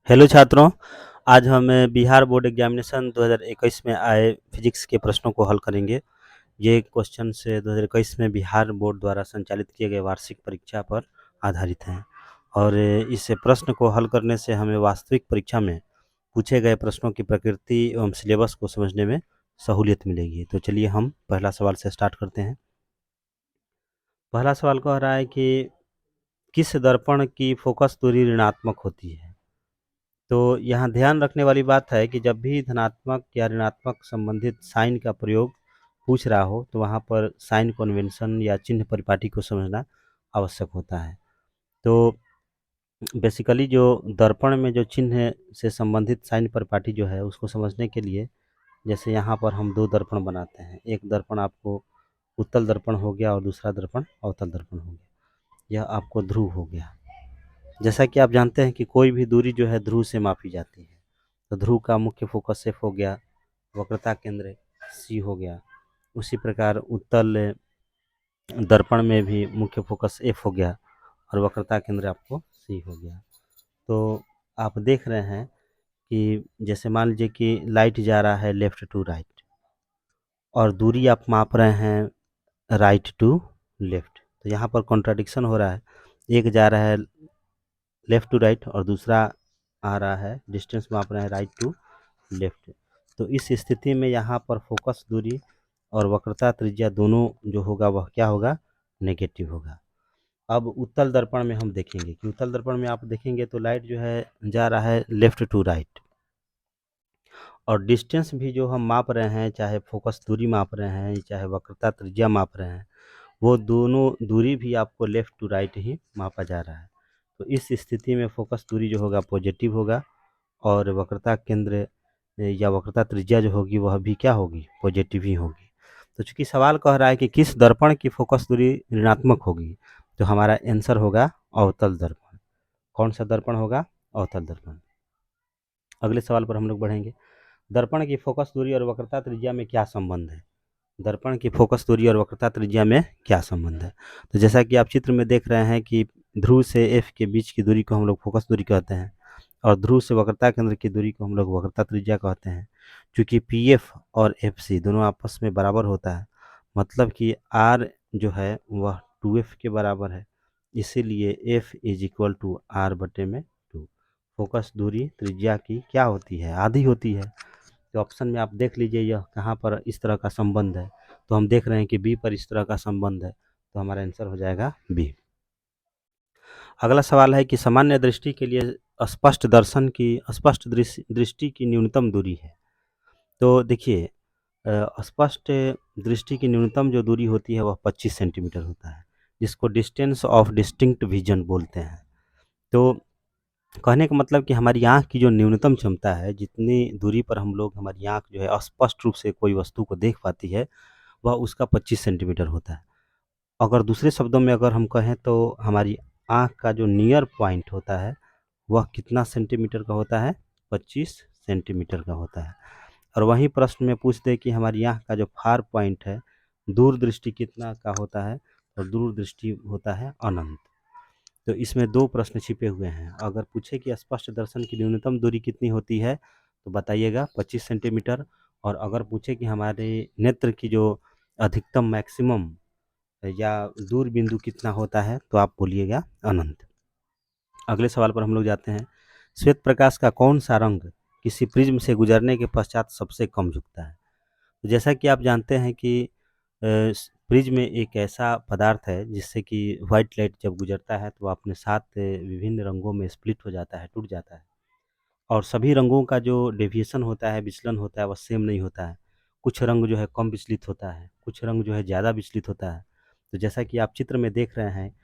Hello छात्रों, आज हम बिहार बोर्ड एग्जामिनेशन 2021 में आए फिजिक्स के प्रश्नों को हल करेंगे। ये क्वेश्चन से 2021 में बिहार बोर्ड द्वारा संचालित किए गए वार्षिक परीक्षा पर आधारित हैं और इस प्रश्न को हल करने से हमें वास्तविक परीक्षा में पूछे गए प्रश्नों की प्रकृति एवं सिलेबस को समझने में सहूलियत मिलेगी। तो चलिए हम पहला सवाल से स्टार्ट करते हैं। पहला सवाल कह रहा है कि किस दर्पण की फोकस दूरी ऋणात्मक होती है। तो यहाँ ध्यान रखने वाली बात है कि जब भी धनात्मक या ऋणात्मक संबंधित साइन का प्रयोग पूछ रहा हो तो वहाँ पर साइन कन्वेंशन या चिन्ह परिपाटी को समझना आवश्यक होता है। तो बेसिकली जो दर्पण में जो चिन्ह से संबंधित साइन परिपाटी जो है उसको समझने के लिए जैसे यहाँ पर हम दो दर्पण बनाते हैं। एक दर्पण आपको उत्तल दर्पण हो गया और दूसरा दर्पण अवतल दर्पण हो गया। यह आपको ध्रुव हो गया। जैसा कि आप जानते हैं कि कोई भी दूरी जो है ध्रुव से मापी जाती है। तो ध्रुव का मुख्य फोकस एफ हो गया, वक्रता केंद्र सी हो गया। उसी प्रकार उत्तल दर्पण में भी मुख्य फोकस एफ हो गया और वक्रता केंद्र आपको सी हो गया। तो आप देख रहे हैं कि जैसे मान लीजिए कि लाइट जा रहा है लेफ्ट टू राइट और दूरी आप माप रहे हैं राइट टू लेफ्ट। तो यहाँ पर कॉन्ट्राडिक्शन हो रहा है, एक जा रहा है लेफ्ट टू राइट और दूसरा आ रहा है डिस्टेंस माप रहे हैं राइट टू लेफ्ट। तो इस स्थिति में यहाँ पर फोकस दूरी और वक्रता त्रिज्या दोनों जो होगा वह क्या होगा, नेगेटिव होगा। अब उत्तल दर्पण में हम देखेंगे कि उत्तल दर्पण में आप देखेंगे तो लाइट जो है जा रहा है लेफ्ट टू राइट और डिस्टेंस भी जो हम माप रहे हैं, चाहे फोकस दूरी माप रहे हैं चाहे वक्रता त्रिज्या माप रहे हैं, वो दोनों दूरी भी आपको लेफ्ट टू राइट ही मापा जा रहा है। तो इस स्थिति में फोकस दूरी जो होगा पॉजिटिव होगा और वक्रता केंद्र या वक्रता त्रिज्या जो होगी वह भी क्या होगी, पॉजिटिव ही होगी। तो चूंकि सवाल कह रहा है कि किस दर्पण की फोकस दूरी ऋणात्मक होगी, तो हमारा आंसर होगा अवतल दर्पण। कौन सा दर्पण होगा, अवतल दर्पण। अगले सवाल पर हम लोग बढ़ेंगे। दर्पण की फोकस दूरी और वक्रता त्रिज्या में क्या संबंध है। दर्पण की फोकस दूरी और वक्रता त्रिज्या में क्या संबंध है। तो जैसा कि आप चित्र में देख रहे हैं कि ध्रुव से एफ के बीच की दूरी को हम लोग फोकस दूरी कहते हैं और ध्रुव से वक्रता केंद्र की दूरी को हम लोग वक्रता त्रिज्या कहते हैं। क्योंकि पी एफ और एफ सी दोनों आपस में बराबर होता है, मतलब कि आर जो है वह 2f के बराबर है, इसीलिए f is equal to R बटे में 2। फोकस दूरी त्रिज्या की क्या होती है, आधी होती है। तो ऑप्शन में आप देख लीजिए यह कहाँ पर इस तरह का संबंध है। तो हम देख रहे हैं कि बी पर इस तरह का संबंध है, तो हमारा आंसर हो जाएगा बी। अगला सवाल है कि सामान्य दृष्टि के लिए स्पष्ट दर्शन की स्पष्ट दृष्टि की न्यूनतम दूरी है। तो देखिए स्पष्ट दृष्टि की न्यूनतम जो दूरी होती है वह 25 सेंटीमीटर होता है, जिसको डिस्टेंस ऑफ डिस्टिंक्ट विजन बोलते हैं। तो कहने का मतलब कि हमारी आँख की जो न्यूनतम क्षमता है, जितनी दूरी पर हम लोग हमारी आँख जो है स्पष्ट रूप से कोई वस्तु को देख पाती है, वह उसका 25 सेंटीमीटर होता है। अगर दूसरे शब्दों में अगर हम कहें तो हमारी आँख का जो नियर पॉइंट होता है वह कितना सेंटीमीटर का होता है, 25 सेंटीमीटर का होता है। और वहीं प्रश्न में पूछ दे कि हमारी आँख का जो फार पॉइंट है, दूरदृष्टि कितना का होता है, और दूरदृष्टि होता है अनंत। तो इसमें दो प्रश्न छिपे हुए हैं। अगर पूछे कि स्पष्ट दर्शन की न्यूनतम दूरी कितनी होती है तो बताइएगा 25 सेंटीमीटर, और अगर पूछे कि हमारे नेत्र की जो अधिकतम मैक्सिमम या दूर बिंदु कितना होता है तो आप बोलिएगा अनंत। अगले सवाल पर हम लोग जाते हैं। श्वेत प्रकाश का कौन सा रंग किसी प्रिज्म से गुजरने के पश्चात सबसे कम झुकता है। तो जैसा कि आप जानते हैं कि प्रिज्म एक ऐसा पदार्थ है जिससे कि व्हाइट लाइट जब गुजरता है तो अपने साथ विभिन्न रंगों में स्प्लिट हो जाता है, टूट जाता है। और सभी रंगों का जो डेविएशन होता है, विचलन होता है, वह सेम नहीं होता है। कुछ रंग जो है कम विचलित होता है, कुछ रंग जो है ज़्यादा विचलित होता है। तो जैसा कि आप चित्र में देख रहे हैं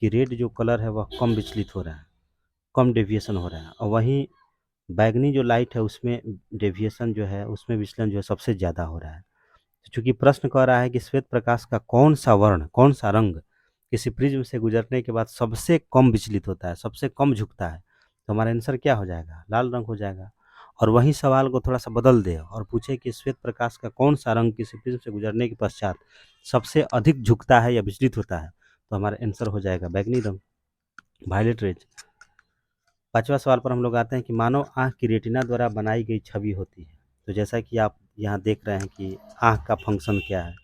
कि रेड जो कलर है वह कम विचलित हो रहा है, कम डेविएशन हो रहा है, और वहीं बैंगनी जो लाइट है उसमें डेविएशन जो है, उसमें विचलन जो है सबसे ज़्यादा हो रहा है। तो चूंकि प्रश्न कह रहा है कि श्वेत प्रकाश का कौन सा वर्ण, कौन सा रंग किसी प्रिज्म से गुजरने के बाद सबसे कम विचलित होता है, सबसे कम झुकता है, तो हमारा आंसर क्या हो जाएगा, लाल रंग हो जाएगा। और वही सवाल को थोड़ा सा बदल दे और पूछे कि श्वेत प्रकाश का कौन सा रंग किसी प्रिज्म से गुजरने के पश्चात सबसे अधिक झुकता है या विचलित होता है, तो हमारा आंसर हो जाएगा बैगनी रंग, वायलेट रेज। 5वां सवाल पर हम लोग आते हैं कि मानव आँख की रेटिना द्वारा बनाई गई छवि होती है। तो जैसा कि आप यहाँ देख रहे हैं कि आँख का फ़ंक्शन क्या है।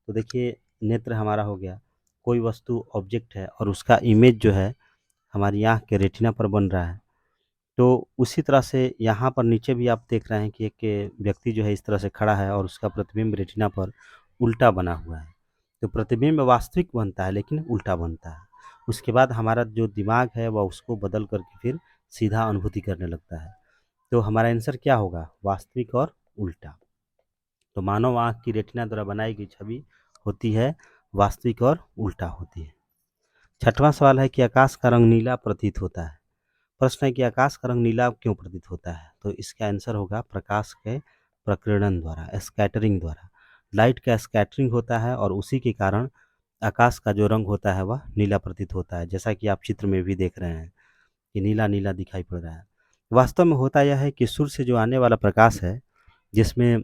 तो देखिए नेत्र हमारा हो गया, कोई वस्तु ऑब्जेक्ट है और उसका इमेज जो है हमारी आँख के रेटिना पर बन रहा है। तो उसी तरह से यहाँ पर नीचे भी आप देख रहे हैं कि एक व्यक्ति जो है इस तरह से खड़ा है और उसका प्रतिबिंब रेटिना पर उल्टा बना हुआ है। तो प्रतिबिंब वास्तविक बनता है लेकिन उल्टा बनता है। उसके बाद हमारा जो दिमाग है वह उसको बदल करके फिर सीधा अनुभूति करने लगता है। तो हमारा आंसर क्या होगा? वास्तविक और उल्टा। तो मानव आँख की रेटिना द्वारा बनाई गई छवि होती है वास्तविक और उल्टा होती है। 6वां सवाल है कि आकाश का रंग नीला प्रतीत होता है। प्रश्न है कि आकाश का रंग नीला क्यों प्रतीत होता है? तो इसका आंसर होगा प्रकाश के प्रकीर्णन द्वारा, स्कैटरिंग द्वारा। लाइट का स्कैटरिंग होता है और उसी के कारण आकाश का जो रंग होता है वह नीला प्रतीत होता है, जैसा कि आप चित्र में भी देख रहे हैं कि नीला नीला दिखाई पड़ रहा है। वास्तव में होता यह है कि सूर्य से जो आने वाला प्रकाश है, जिसमें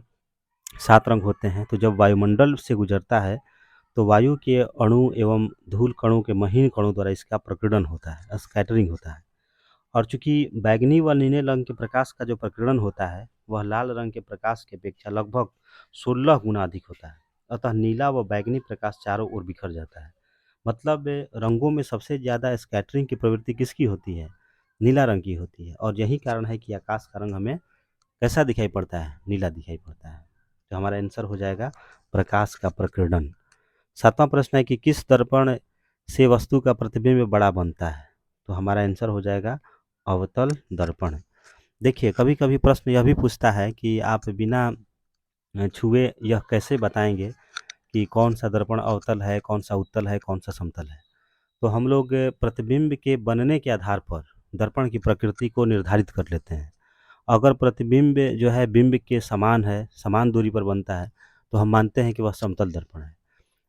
7 रंग होते हैं, तो जब वायुमंडल से गुजरता है तो वायु के अणु एवं धूल कणों के महीन कणों द्वारा इसका प्रकीर्णन होता है, स्कैटरिंग होता है। और चूंकि बैंगनी व नीले रंग के प्रकाश का जो प्रकीर्णन होता है वह लाल रंग के प्रकाश की अपेक्षा लगभग 16 गुना अधिक होता है। अतः नीला व बैंगनी प्रकाश चारों ओर बिखर जाता है। मतलब रंगों में सबसे ज़्यादा स्कैटरिंग की प्रवृत्ति किसकी होती है? नीला रंग की होती है। और यही कारण है कि आकाश का रंग हमें कैसा दिखाई पड़ता है? नीला दिखाई पड़ता है। तो हमारा आंसर हो जाएगा प्रकाश का प्रकीर्णन। 7वां प्रश्न है कि किस दर्पण से वस्तु का प्रतिबिंब बड़ा बनता है? तो हमारा आंसर हो जाएगा अवतल दर्पण। देखिए कभी-कभी प्रश्न यह भी पूछता है कि आप बिना छुए यह कैसे बताएँगे कि कौन-सा दर्पण अवतल है, कौन-सा उत्तल है, कौन-सा समतल है? तो हम लोग प्रतिबिंब के बनने के आधार पर दर्पण की प्रकृति को निर्धारित कर लेते हैं। अगर प्रतिबिंब जो है बिंब के समान है, समान दूरी पर बनता है, तो हम मानते हैं कि वह समतल दर्पण है।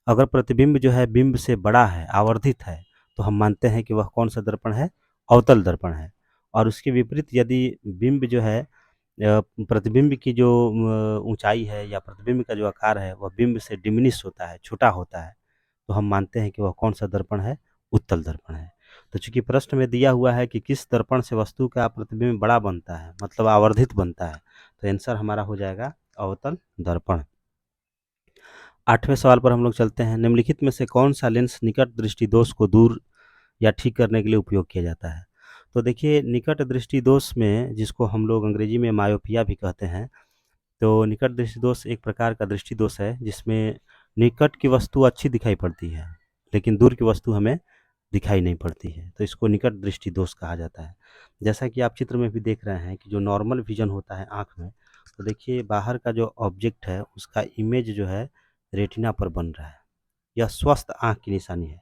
अगर प्रतिबिंब जो है बिंब से बड़ा है, आवर्धित है, तो हम मानते हैं कि वह कौन-सा दर्पण है? अवतल दर्पण है। और उसके विपरीत यदि बिंब जो है प्रतिबिंब की जो ऊँचाई है या प्रतिबिंब का जो आकार है, वह बिंब से डिमिनिश होता है, छोटा होता है, तो हम मानते हैं कि वह कौन-सा दर्पण है? उत्तल दर्पण है। तो चूँकि प्रश्न में दिया हुआ है कि किस दर्पण से वस्तु का प्रतिबिंब बड़ा बनता है, मतलब आवर्धित बनता है, तो आंसर हमारा हो जाएगा अवतल दर्पण। 8वें सवाल पर हम लोग चलते हैं। निम्नलिखित में से कौन-सा लेंस निकट दृष्टि दोष को दूर या ठीक करने के लिए उपयोग किया जाता है? तो देखिए निकट दृष्टि दोष में, जिसको हम लोग अंग्रेजी में मायोपिया भी कहते हैं, तो निकट दृष्टि दोष एक प्रकार का दृष्टि दोष है जिसमें निकट की वस्तु अच्छी दिखाई पड़ती है, लेकिन दूर की वस्तु हमें दिखाई नहीं पड़ती है, तो इसको निकट दृष्टि दोष कहा जाता है। जैसा कि आप चित्र में भी देख रहे हैं कि जो नॉर्मल विज़न होता है आँख में, तो देखिए बाहर का जो ऑब्जेक्ट है उसका इमेज जो है रेटिना पर बन रहा है। यह स्वस्थ आँख की निशानी है।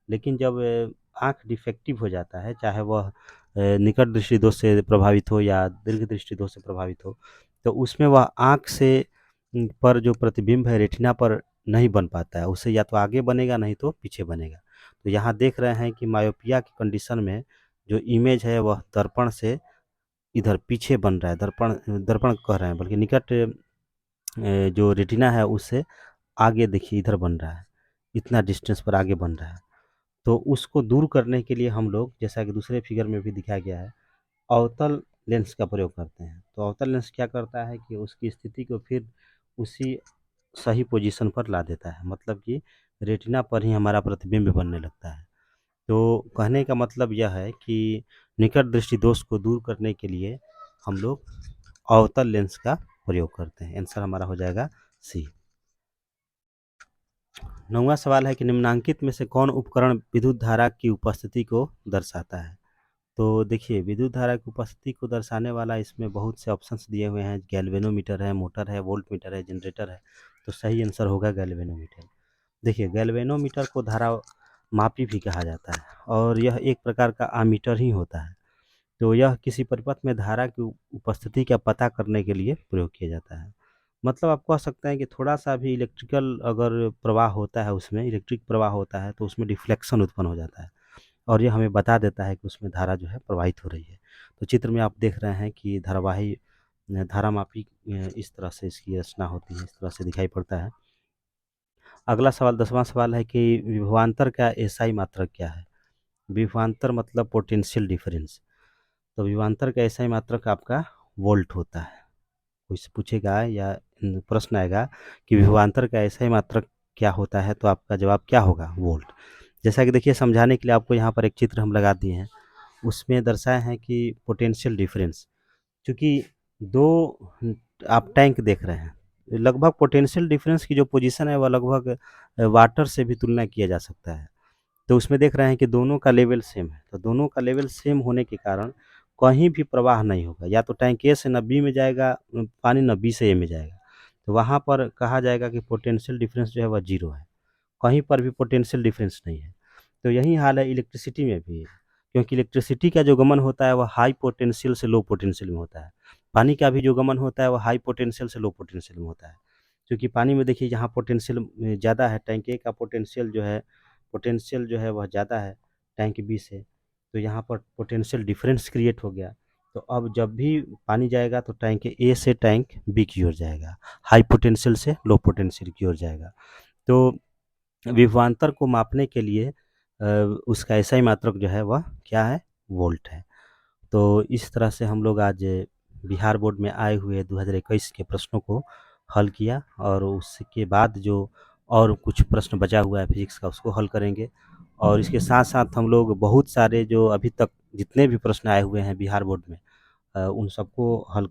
लेकिन जब आँख डिफेक्टिव हो जाता है, चाहे वह निकट दृष्टि दोष से प्रभावित हो या दीर्घ दृष्टि दोष से प्रभावित हो, तो उसमें वह आँख से पर जो प्रतिबिंब है रेटिना पर नहीं बन पाता है। उससे या तो आगे बनेगा नहीं तो पीछे बनेगा। तो यहाँ देख रहे हैं कि मायोपिया की कंडीशन में जो इमेज है वह दर्पण से इधर पीछे बन रहा है। दर्पण दर्पण कह रहे हैं बल्कि निकट जो रेटिना है उससे आगे देखिए इधर बन रहा है। इतना डिस्टेंस पर आगे बन रहा है। तो उसको दूर करने के लिए हम लोग, जैसा कि दूसरे फिगर में भी दिखाया गया है, अवतल लेंस का प्रयोग करते हैं। तो अवतल लेंस क्या करता है कि उसकी स्थिति को फिर उसी सही पोजीशन पर ला देता है, मतलब कि रेटिना पर ही हमारा प्रतिबिंब बनने लगता है। तो कहने का मतलब यह है कि निकट दृष्टि दोष को दूर करने के लिए हम लोग अवतल लेंस का प्रयोग करते हैं। आंसर हमारा हो जाएगा सी। 9वां सवाल है कि निम्नांकित में से कौन उपकरण विद्युत धारा की उपस्थिति को दर्शाता है? तो देखिए विद्युत धारा की उपस्थिति को दर्शाने वाला इसमें बहुत से ऑप्शंस दिए हुए हैं। गैल्वेनोमीटर है, मोटर है, वोल्टमीटर है, जनरेटर है। तो सही आंसर होगा गैल्वेनोमीटर। देखिए गैल्वेनोमीटर को धारा मापी भी कहा जाता है और यह एक प्रकार का आमीटर ही होता है। तो यह किसी परिपथ में धारा की उपस्थिति का पता करने के लिए प्रयोग किया जाता है। मतलब आप कह सकते हैं कि थोड़ा-सा भी इलेक्ट्रिकल अगर प्रवाह होता है, उसमें इलेक्ट्रिक प्रवाह होता है तो उसमें डिफ्लेक्शन उत्पन्न हो जाता है और ये हमें बता देता है कि उसमें धारा जो है प्रवाहित हो रही है। तो चित्र में आप देख रहे हैं कि धारावाही धारामापी इस तरह से इसकी रचना होती है, इस तरह से दिखाई पड़ता है। अगला सवाल 10वां सवाल है कि विभवांतर का एसआई मात्रक क्या है? विभवांतर मतलब पोटेंशियल डिफरेंस। तो विभवांतर का एसआई मात्रक आपका वोल्ट होता है। कोई से पूछेगा या प्रश्न आएगा कि विभवांतर का एसआई मात्रक क्या होता है, तो आपका जवाब क्या होगा? वोल्ट। जैसा कि देखिए समझाने के लिए आपको यहाँ पर एक चित्र हम लगा दिए हैं, उसमें दर्शाए हैं कि पोटेंशियल डिफरेंस, चूँकि 2 आप टैंक देख रहे हैं, लगभग पोटेंशियल डिफरेंस की जो पोजीशन है वह लगभग वाटर से भी तुलना किया जा सकता है। तो उसमें देख रहे हैं कि दोनों का लेवल सेम है, तो दोनों का लेवल सेम होने के कारण कहीं भी प्रवाह नहीं होगा, या तो टैंक ए से न बी में जाएगा पानी, न बी से ए में जाएगा। तो वहाँ पर कहा जाएगा कि पोटेंशियल डिफरेंस जो है वह ज़ीरो है, कहीं पर भी पोटेंशियल डिफरेंस नहीं है। तो यही हाल है इलेक्ट्रिसिटी में भी, क्योंकि इलेक्ट्रिसिटी का जो गमन होता है वह हाई पोटेंशियल से लो पोटेंशियल में होता है। पानी का भी जो गमन होता है वह हाई पोटेंशियल से लो पोटेंशियल में होता है। क्योंकि पानी में देखिए जहाँ पोटेंशियल ज़्यादा है, टैंक ए का पोटेंशियल जो है वह ज़्यादा है टैंक बी से, तो यहाँ पर पोटेंशियल डिफरेंस क्रिएट हो गया। तो अब जब भी पानी जाएगा तो टैंक ए से टैंक बी की ओर जाएगा, हाई पोटेंशियल से लो पोटेंशियल की ओर जाएगा। तो विभवांतर को मापने के लिए उसका एसआई मात्रक जो है वह क्या है? वोल्ट है। तो इस तरह से हम लोग आज बिहार बोर्ड में आए हुए 2021 के प्रश्नों को हल किया, और उसके बाद जो और कुछ प्रश्न बचा हुआ है फिजिक्स का उसको हल करेंगे। और इसके साथ-साथ हम लोग बहुत सारे जो अभी तक जितने भी प्रश्न आए हुए हैं बिहार बोर्ड में, उन सबको हल